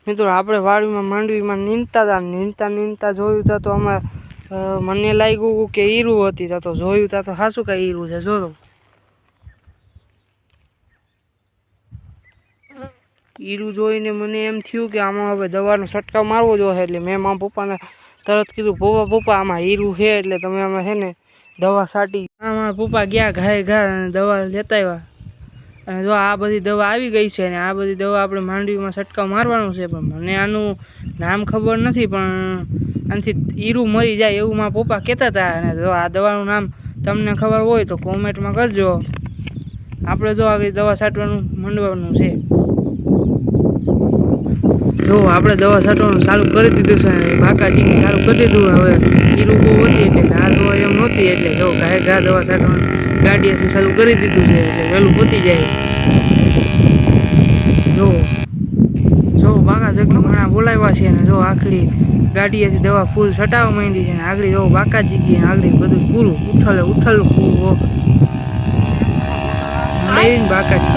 મિત્રો આપણે વાડીમાં માંડવીમાં નીંદતા જોયું તો અમે મને લાગ્યું કે ઈરું હતી તો જોયું તો હાસું કાંઈ ઈરું છે જોતો ઈરું જોઈને મને એમ થયું કે આમાં હવે દવાનો છંટકાવ મારવો જોઈએ એટલે મેં મારા પપ્પાને તરત કીધું પપ્પા આમાં હીરું છે એટલે તમે આમાં છે ને દવા છાંટી મારા પપ્પા ગયા ઘા દવા લેતા આવ્યા અને જો આ બધી દવા આવી ગઈ છે ને આ બધી દવા આપણે માંડવીમાં છંટકાવ મારવાનું છે પણ મને આનું નામ ખબર નથી પણ આનાથી હીરું મરી જાય એવું મારા પપ્પા કહેતા હતા અને જો આ દવાનું નામ તમને ખબર હોય તો કોમેન્ટમાં કરજો આપણે જો આવી દવા છાંટવાનું માંડવાનું છે જો આપણે દવા છાંટવાનું ચાલુ કરી દીધું છે બાકાજી ચાલુ કરી દીધું હવે હીરું બહુ હતી એટલે ઘા દવા એમ નહોતી એટલે જો ઘા દવા છાંટવાનું ગાડીએથી ચાલુ કરી દીધું છે એટલે વહેલું પતી જાય જો બાકા જગ્યા ઘણા બોલાવ્યા છે ને જો આખરી ગાડીએથી દવા ફૂલ છટાવવા માંડી છે ને આગળ જો બાકાજી ગઈ આગળ બધું પૂરું ઉથલ પૂરું બાકાજી